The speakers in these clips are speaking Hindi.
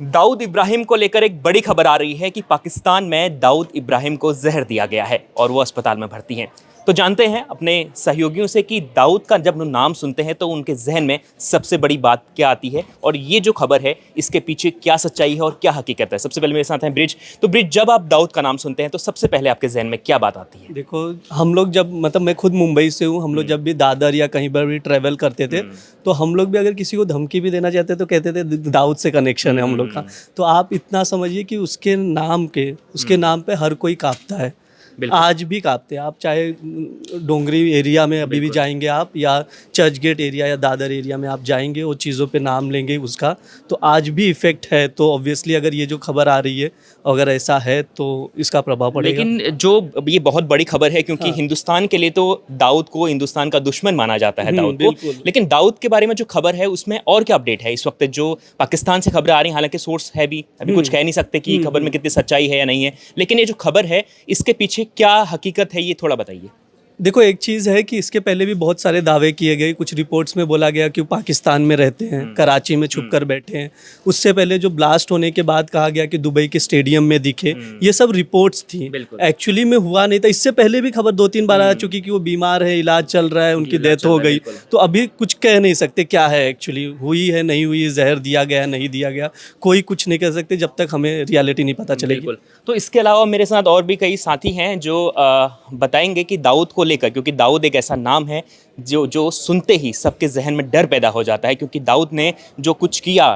दाऊद इब्राहिम को लेकर एक बड़ी खबर आ रही है कि पाकिस्तान में दाऊद इब्राहिम को जहर दिया गया है और वो अस्पताल में भर्ती हैं। तो जानते हैं अपने सहयोगियों से कि दाऊद का जब नाम सुनते हैं तो उनके जहन में सबसे बड़ी बात क्या आती है और ये जो खबर है इसके पीछे क्या सच्चाई है और क्या हकीकत है। सबसे पहले मेरे साथ हैं ब्रिज। तो ब्रिज, जब आप दाऊद का नाम सुनते हैं तो सबसे पहले आपके जहन में क्या बात आती है? देखो, हम लोग जब मैं खुद मुंबई से हूँ। हम लोग जब भी दादर या कहीं पर भी ट्रैवल करते थे तो हम लोग भी अगर किसी को धमकी भी देना चाहते तो कहते थे दाऊद से कनेक्शन है हम लोग का। तो आप इतना समझिए कि उसके नाम पे हर कोई कांपता है। आज भी कांपते हैं। आप चाहे डोंगरी एरिया में अभी भी जाएंगे आप, या चर्च गेट एरिया या दादर एरिया में आप जाएंगे, वो चीज़ों पे नाम लेंगे उसका, तो आज भी इफेक्ट है। तो ऑब्वियसली अगर ये जो खबर आ रही है, अगर ऐसा है तो इसका प्रभाव पड़ेगा। लेकिन जो ये बहुत बड़ी खबर है क्योंकि हिंदुस्तान के लिए तो दाऊद को हिंदुस्तान का दुश्मन माना जाता है दाऊद को। लेकिन दाऊद के बारे में जो खबर है उसमें और क्या अपडेट है इस वक्त? जो पाकिस्तान से खबरें आ रही हैं, हालांकि सोर्स है भी, अभी कुछ कह नहीं सकते कि खबर में कितनी सच्चाई है या नहीं है, लेकिन ये जो खबर है इसके पीछे क्या हकीकत है ये थोड़ा बताइए। देखो, एक चीज़ है कि इसके पहले भी बहुत सारे दावे किए गए। कुछ रिपोर्ट्स में बोला गया कि वो पाकिस्तान में रहते हैं, कराची में छुप कर बैठे हैं। उससे पहले जो ब्लास्ट होने के बाद कहा गया कि दुबई के स्टेडियम में दिखे। ये सब रिपोर्ट्स थी, एक्चुअली में हुआ नहीं था। इससे पहले भी खबर 2-3 बार आ चुकी कि वो बीमार है, इलाज चल रहा है, उनकी डेथ हो गई। तो अभी कुछ कह नहीं सकते क्या है एक्चुअली, हुई है नहीं हुई, जहर दिया गया नहीं दिया गया, कोई कुछ नहीं कह सकते जब तक हमें रियलिटी नहीं पता चलेगी। तो इसके अलावा मेरे साथ और भी कई साथी हैं जो बताएंगे कि दाऊद को लेकर, क्योंकि दाऊद एक ऐसा नाम है जो सुनते ही सबके जहन में डर पैदा हो जाता है। क्योंकि दाऊद ने जो कुछ किया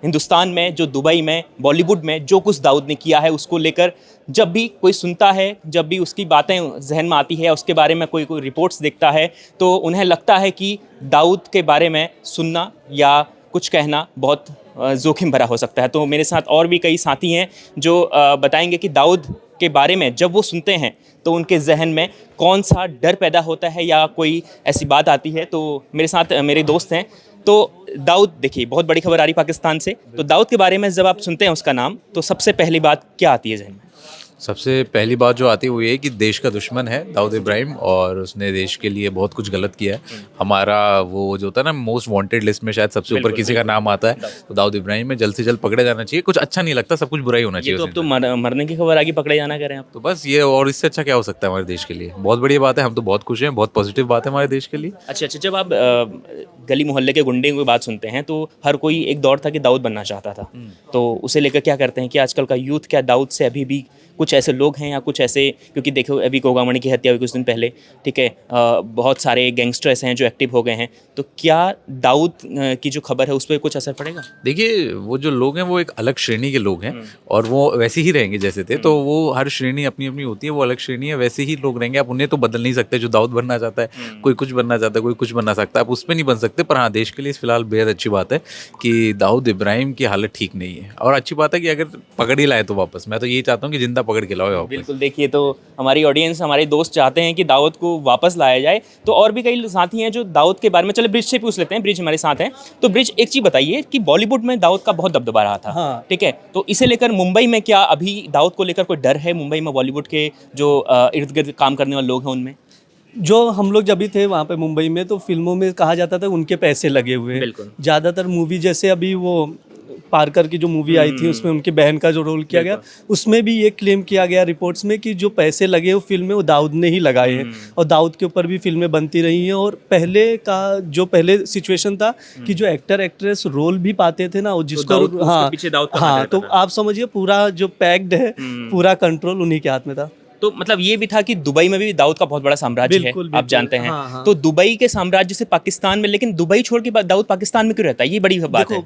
हिंदुस्तान में, जो दुबई में, बॉलीवुड में जो कुछ दाऊद ने किया है, उसको लेकर जब भी कोई सुनता है, जब भी उसकी बातें जहन में आती है, उसके बारे में कोई रिपोर्ट्स देखता है, तो उन्हें लगता है कि दाऊद के बारे में सुनना या कुछ कहना बहुत जोखिम भरा हो सकता है। तो मेरे साथ और भी कई साथी हैं जो बताएंगे कि दाऊद के बारे में जब वो सुनते हैं तो उनके जहन में कौन सा डर पैदा होता है या कोई ऐसी बात आती है। तो मेरे साथ मेरे दोस्त हैं। तो दाऊद, देखिए बहुत बड़ी खबर आ रही पाकिस्तान से, तो दाऊद के बारे में जब आप सुनते हैं उसका नाम तो सबसे पहली बात क्या आती है जहन में? सबसे पहली बात जो आती है वो ये है कि देश का दुश्मन है दाऊद इब्राहिम, और उसने देश के लिए बहुत कुछ गलत किया है। हमारा वो जो होता है ना, मोस्ट वांटेड लिस्ट में शायद सबसे ऊपर किसी का नाम आता है, तो दाऊद इब्राहिम में जल्द से जल्द पकड़े जाना चाहिए। कुछ अच्छा नहीं लगता, सब कुछ बुरा ही होना चाहिए। तो अब तो मरने की खबर आ गई, पकड़े जाना करें आप। तो बस ये, और इससे अच्छा क्या हो सकता है हमारे देश के लिए? बहुत बढ़िया बात है, हम तो बहुत खुश हैं, बहुत पॉजिटिव बात है हमारे देश के लिए। अच्छा, जब आप गली मोहल्ले के गुंडे की बात सुनते हैं तो हर कोई, एक दौर था कि दाऊद बनना चाहता था, तो उसे लेकर क्या करते हैं कि आजकल का यूथ क्या दाऊद से अभी भी कुछ ऐसे लोग हैं या कुछ ऐसे, क्योंकि देखो अभी कोगामणि की हत्या हुई कुछ दिन पहले, ठीक है, बहुत सारे गैंगस्टर्स हैं जो एक्टिव हो गए हैं, तो क्या दाऊद की जो खबर है उस पर कुछ असर पड़ेगा? देखिए, वो जो लोग हैं वो एक अलग श्रेणी के लोग हैं और वो वैसे ही रहेंगे जैसे थे। तो वो हर श्रेणी अपनी अपनी होती है, वो अलग श्रेणी है, वैसे ही लोग रहेंगे। आप उन्हें तो बदल नहीं सकते। जो दाऊद बनना चाहता है, कोई कुछ बनना चाहता है, कोई कुछ बनना सकता है, आप उस पर नहीं बन सकते। पर हाँ, देश के लिए फिलहाल बेहद अच्छी बात है कि दाऊद इब्राहिम की हालत ठीक नहीं है, और अच्छी बात है कि अगर पकड़ ही लाए तो वापस, मैं तो यही चाहता हूँ कि जिंदा पकड़ के लाओ वापस। बिल्कुल, देखिए तो हमारी ऑडियंस, हमारे दोस्त चाहते हैं कि दाऊद को वापस लाया जाए। तो और भी कई साथी हैं जो दाऊद के बारे में, चले ब्रिज से पूछ लेते हैं। ब्रिज हमारे साथ हैं। तो ब्रिज, एक चीज़ बताइए कि बॉलीवुड में दाऊद का बहुत दबदबा रहा था, हाँ। ठीक है, तो इसे लेकर मुंबई में क्या अभी दाऊद को लेकर कोई डर है? मुंबई में बॉलीवुड के जो इर्द गिर्द काम करने वाले लोग हैं उनमें? जो हम लोग जब भी थे वहाँ पे मुंबई में, तो फिल्मों में कहा जाता था उनके पैसे लगे हुए हैं। बिल्कुल। ज़्यादातर मूवी, जैसे अभी वो पारकर की जो मूवी आई थी उसमें उनकी बहन का जो रोल किया गया, उसमें भी ये क्लेम किया गया रिपोर्ट्स में कि जो पैसे लगे वो फिल्म में वो दाऊद ने ही लगाए हैं। और दाऊद के ऊपर भी फिल्में बनती रही हैं। और पहले सिचुएशन था कि जो एक्टर एक्ट्रेस रोल भी पाते थे ना, वो जिसको हाँ, तो आप समझिए पूरा जो पैक्ड है, पूरा कंट्रोल उन्हीं के हाथ में था। तो मतलब ये भी था कि दुबई में भी दाऊद का बहुत बड़ा साम्राज्य है, आप जानते हैं। हाँ। तो दुबई के साम्राज्य से पाकिस्तान में, लेकिन दुबई छोड़ के दाऊद पाकिस्तान में क्यों रहता है? ये बड़ी बात है।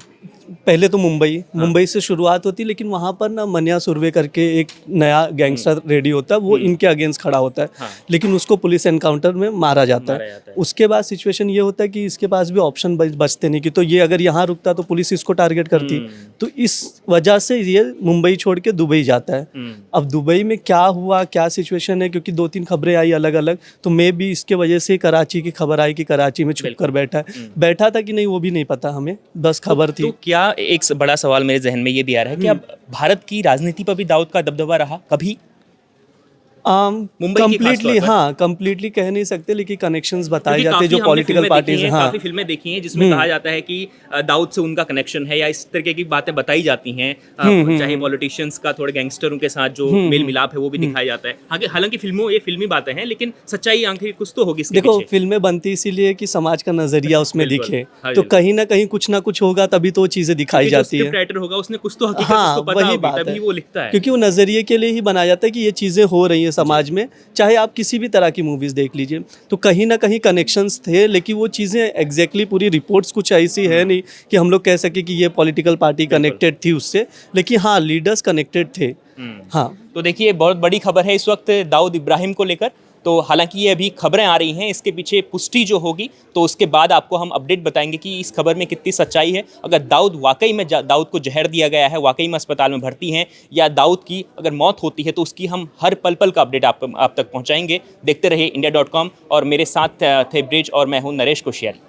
पहले तो मुंबई से शुरुआत होती, लेकिन वहाँ पर ना मन्या सुरवे करके एक नया गैंगस्टर रेडी होता है, वो इनके अगेंस्ट खड़ा होता है। लेकिन उसको पुलिस एनकाउंटर में मारा जाता है। उसके बाद सिचुएशन ये होता है कि इसके पास भी ऑप्शन बचते नहीं कि, तो ये अगर यहाँ रुकता तो पुलिस इसको टारगेट करती। तो इस वजह से ये मुंबई छोड़ के दुबई जाता है। अब दुबई में क्या हुआ, क्या सिचुएशन है, क्योंकि 2-3 खबरें आई अलग अलग, तो मे भी इसके वजह से कराची की खबर आई कि कराची में छुप कर बैठा था कि नहीं वो भी नहीं पता हमें, बस खबर थी। क्या एक बड़ा सवाल मेरे जहन में ये भी आ रहा है कि अब भारत की राजनीति पर भी दाऊद का दबदबा रहा कभी? मुंबई की खास कंप्लीटली, तौर पर। हाँ कंप्लीटली कह नहीं सकते, लेकिन कनेक्शंस बताए क्योंकि जाते हैं काफी जो हमने पॉलिटिकल फिल्में देखी पार्टीज हैं, हाँ काफी फिल्में देखी हैं जिसमें कहा जाता है कि दाऊद से उनका कनेक्शन है या इस तरीके की बातें बताई जाती हैं। चाहे पॉलिटिशियंस का थोड़े गैंगस्टरों के साथ जो मेल मिलाप है वो भी दिखाया जाता है। हालांकि फिल्मों ये फिल्मी बातें हैं, लेकिन सच्चाई आखिर कुछ तो होगी इसके देखो पीछे। फिल्में बनती इसीलिए कि समाज का नजरिया उसमें बिल्कुल, दिखे, हाँ तो जी। कहीं ना कुछ होगा तभी तो वो चीजें दिखाई क्योंकि जो जाती है। स्क्रिप्ट राइटर होगा उसने कुछ तो हकीकत हाँ उसको पता वही होगी, बात तभी है, वो लिखता है। क्योंकि वो नजरिए के लिए ही बनाया जाता है कि ये चीजें हो रही हैं समाज में, चाहे आप किसी भी तरह की मूवीज देख लीजिए, तो कहीं ना कहीं कनेक्शंस थे, लेकिन वो चीजें एग्जैक्टली पूरी रिपोर्ट्स कुछ ऐसी है नहीं कि हम लोग कह सके कि ये पॉलिटिकल पार्टी कनेक्टेड थी उससे, लेकिन हाँ लीडर्स कनेक्टेड थे। हाँ तो देखिए बहुत बड़ी खबर है इस वक्त दाऊद इब्राहिम को लेकर। तो हालांकि ये अभी खबरें आ रही हैं, इसके पीछे पुष्टि जो होगी तो उसके बाद आपको हम अपडेट बताएंगे कि इस खबर में कितनी सच्चाई है। अगर दाऊद वाकई में दाऊद को जहर दिया गया है, वाकई में अस्पताल में भर्ती हैं, या दाऊद की अगर मौत होती है तो उसकी हम हर पल पल का अपडेट आप तक पहुंचाएंगे। देखते रहिए इंडिया.com और मेरे साथ थे ब्रिज और मैं हूं नरेश कोशियारी।